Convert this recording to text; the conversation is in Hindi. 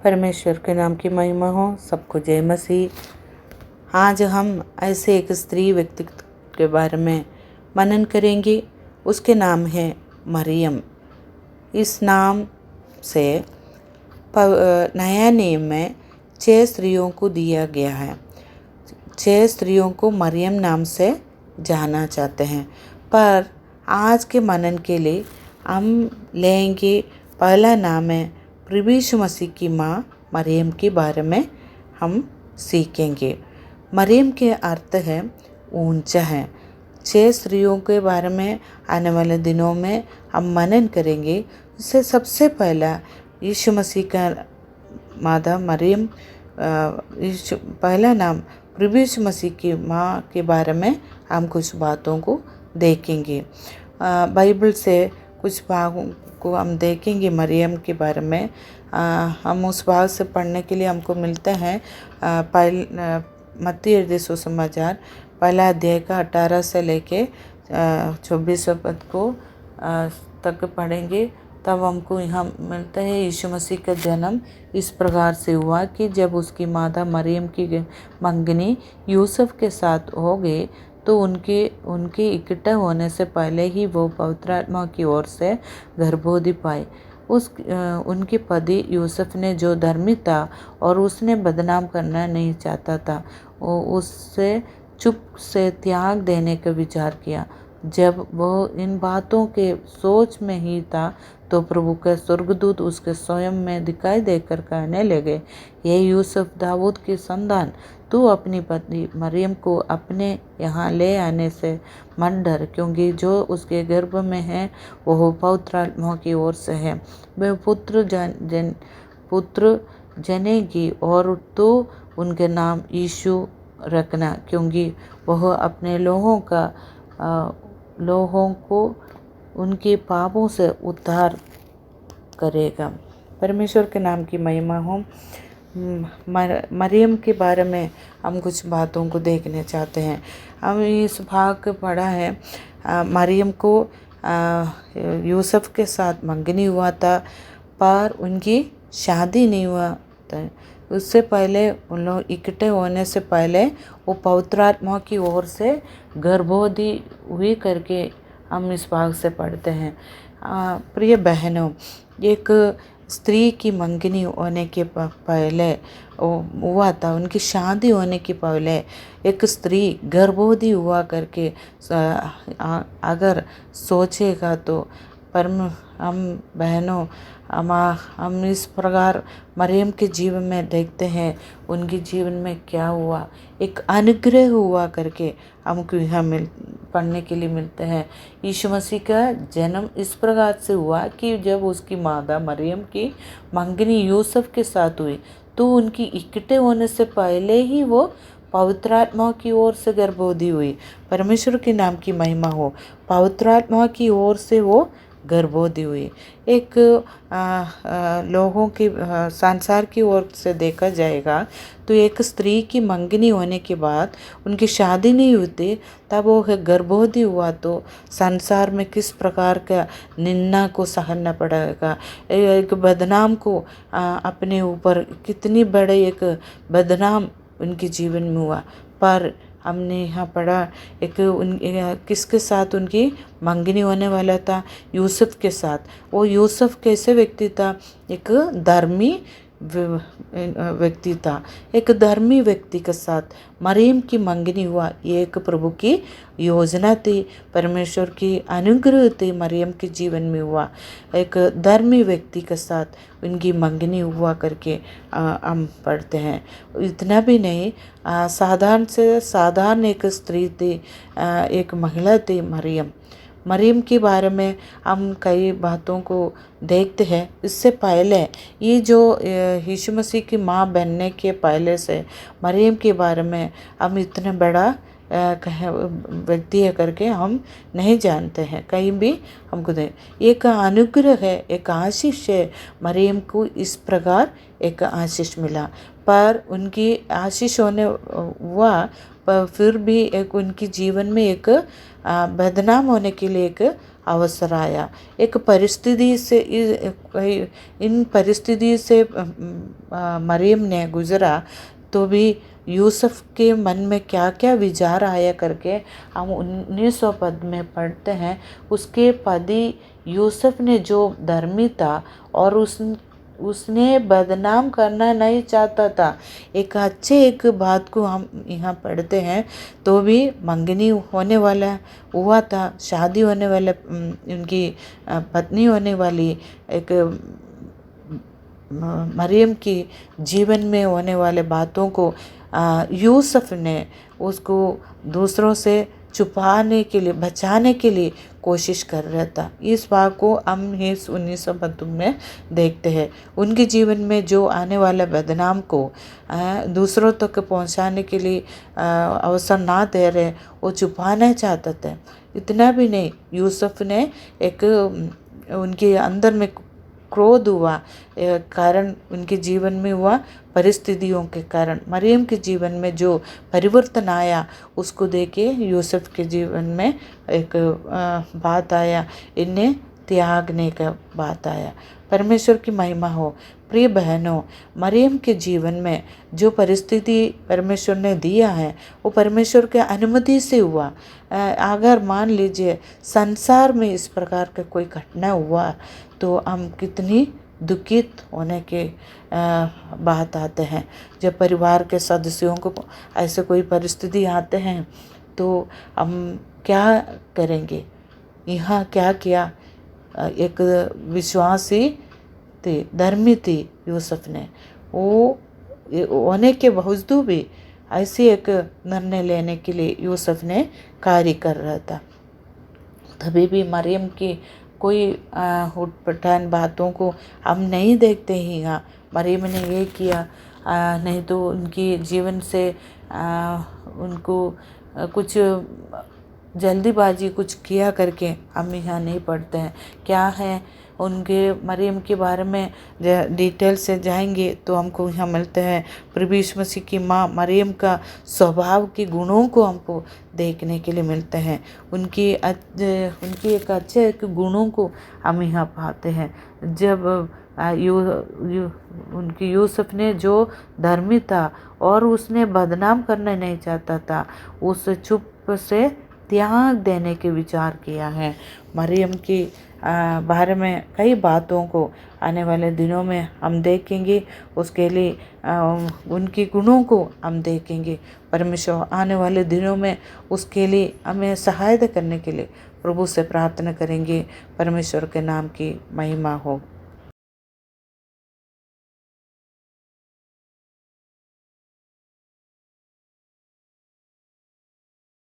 परमेश्वर के नाम की महिमा हो। सबको जय मसीह। आज हम ऐसे एक स्त्री व्यक्तित्व के बारे में मनन करेंगे। उसके नाम है मरियम। इस नाम से नया नियम में 6 स्त्रियों को दिया गया है। 6 स्त्रियों को मरियम नाम से जाना चाहते हैं। पर आज के मनन के लिए हम लेंगे पहला नाम है प्रभु यीशु मसीह की माँ मरियम के बारे में हम सीखेंगे। मरियम के अर्थ है ऊंचा है। 6 स्त्रियों के बारे में आने वाले दिनों में हम मनन करेंगे। इससे सबसे पहला यीशु मसीह का माता मरियम पहला नाम प्रभु यीशु मसीह की माँ के बारे में हम कुछ बातों को देखेंगे। बाइबल से कुछ भागों को हम देखेंगे मरियम के बारे में। हम उस भाग से पढ़ने के लिए हमको मिलता है मत्ती लिखे सुसमाचार पहला अध्याय का 18 से लेके 24 पद को तक पढ़ेंगे। तब हमको यहाँ मिलता है यीशु मसीह का जन्म इस प्रकार से हुआ कि जब उसकी माता मरियम की मंगनी यूसुफ के साथ हो गई तो उनके इकट्ठा होने से पहले ही वो पवित्र आत्मा की ओर से गर्भवती पाई। उनके पति यूसुफ ने जो धर्मी था और उसने बदनाम करना नहीं चाहता था, वो उससे चुप से त्याग देने का विचार किया। जब वो इन बातों के सोच में ही था तो प्रभु के स्वर्गदूत उसके स्वयं में दिखाई देकर कहने लगे, ये यूसुफ दाऊद की संतान, तू अपनी पत्नी मरियम को अपने यहाँ ले आने से मत डर, क्योंकि जो उसके गर्भ में है वह पवित्र आत्मा की ओर से है। वह पुत्र जनेगी और तो उनके नाम यीशु रखना, क्योंकि वह अपने लोगों को उनके पापों से उद्धार करेगा। परमेश्वर के नाम की महिमा हो। मरियम के बारे में हम कुछ बातों को देखने चाहते हैं। हम इस भाग पढ़ा है मरियम को यूसुफ के साथ मंगनी हुआ था पर उनकी शादी नहीं हुआ था। उससे पहले उन लोग इकट्ठे होने से पहले वो पवित्र आत्मा की ओर से गर्भवती हुई करके हम इस भाग से पढ़ते हैं। प्रिय बहनों, एक स्त्री की मंगनी होने के पहले हुआ था, उनकी शादी होने के पहले एक स्त्री गर्भवती हुआ करके अगर सोचेगा तो हम बहनों हम इस प्रकार मरियम के जीवन में देखते हैं उनके जीवन में क्या हुआ, एक अनुग्रह हुआ करके हमको यहाँ पढ़ने के लिए मिलते हैं। यीशु मसीह का जन्म इस प्रकार से हुआ कि जब उसकी माता मरियम की मंगनी यूसुफ के साथ हुई तो उनकी इकट्ठे होने से पहले ही वो पवित्र आत्मा की ओर से गर्भवती हुई। परमेश्वर के नाम की महिमा हो। पवित्र आत्मा की ओर से वो गर्भवती हुई। एक लोगों की संसार की ओर से देखा जाएगा तो एक स्त्री की मंगनी होने के बाद उनकी शादी नहीं होती तब वो गर्भवती हुआ तो संसार में किस प्रकार का निंदा को सहना पड़ेगा, एक बदनाम को अपने ऊपर कितनी बड़े एक बदनाम उनके जीवन में हुआ। पर हमने यहाँ पढ़ा किसके साथ उनकी मंगनी होने वाला था, यूसुफ के साथ। वो यूसुफ कैसे व्यक्ति था, एक धर्मी व्यक्ति था। एक धर्मी व्यक्ति के साथ मरियम की मंगनी हुआ। ये एक प्रभु की योजना थी, परमेश्वर की अनुग्रह थी मरियम के जीवन में हुआ। एक धर्मी व्यक्ति के साथ उनकी मंगनी हुआ करके हम पढ़ते हैं। इतना भी नहीं, साधारण से साधारण एक स्त्री थी, एक महिला थी मरियम के बारे में हम कई बातों को देखते हैं। इससे पहले ये जो यीशु मसीह की माँ बनने के पहले से मरियम के बारे में हम इतना बड़ा व्यक्ति है करके हम नहीं जानते हैं, कहीं भी हमको दे। एक अनुग्रह है, एक आशीष है। मरियम को इस प्रकार एक आशीष मिला, पर उनकी आशीष होने हुआ, पर फिर भी एक उनकी जीवन में एक बदनाम होने के लिए एक अवसर आया। एक परिस्थिति से इन परिस्थिति से मरियम ने गुजरा, तो भी यूसुफ के मन में क्या क्या विचार आया करके हम 19 पद में पढ़ते हैं। उसके पति यूसुफ ने जो धर्मी था और उसने बदनाम करना नहीं चाहता था। एक एक बात को हम यहाँ पढ़ते हैं, तो भी मंगनी होने वाला हुआ था, शादी होने वाला, उनकी पत्नी होने वाली एक मरियम की जीवन में होने वाले बातों को यूसुफ ने उसको दूसरों से छुपाने के लिए, बचाने के लिए कोशिश कर रहा था। इस बात को हम इस 19 पद में देखते हैं। उनके जीवन में जो आने वाला बदनाम को दूसरों तक पहुंचाने के लिए अवसर ना दे रहे, वो छुपाना चाहता था। इतना भी नहीं, यूसुफ ने एक उनके अंदर में क्रोध हुआ, कारण उनके जीवन में हुआ परिस्थितियों के कारण। मरियम के जीवन में जो परिवर्तन आया, उसको देख के यूसुफ के जीवन में एक बात आया, इन्हें त्यागने का बात आया। परमेश्वर की महिमा हो। प्रिय बहनों, मरियम के जीवन में जो परिस्थिति परमेश्वर ने दिया है, वो परमेश्वर के अनुमति से हुआ। अगर मान लीजिए संसार में इस प्रकार का कोई घटना हुआ, तो हम कितनी दुखित होने के बात आते हैं। जब परिवार के सदस्यों को ऐसे कोई परिस्थिति आते हैं, तो हम क्या करेंगे। यहाँ क्या किया, एक विश्वासी थी, धर्मी थी यूसुफ ने, वो होने के बावजूद भी ऐसे एक निर्णय लेने के लिए यूसुफ ने कार्य कर रहा था। तभी भी मरियम की कोई उटपटांग बातों को हम नहीं देखते ही। यहाँ मरियम ने ये किया, नहीं तो उनकी जीवन से उनको कुछ जल्दीबाजी कुछ किया करके हम यहाँ नहीं पढ़ते हैं। क्या है उनके मरियम के बारे में डिटेल से जाएंगे तो हमको यहाँ मिलते हैं। प्रभु यीशु मसीह की माँ मरियम का स्वभाव के गुणों को हमको देखने के लिए मिलते हैं। उनकी एक अच्छे गुणों को हम यहाँ पाते हैं। जब उनकी यूसुफ ने जो धर्मी था और उसने बदनाम करना नहीं चाहता था, उस चुप से त्याग देने के विचार किया है। मरियम की बारे में कई बातों को आने वाले दिनों में हम देखेंगे, उसके लिए उनकी गुणों को हम देखेंगे। परमेश्वर आने वाले दिनों में उसके लिए हमें सहायता करने के लिए प्रभु से प्रार्थना करेंगे। परमेश्वर के नाम की महिमा हो।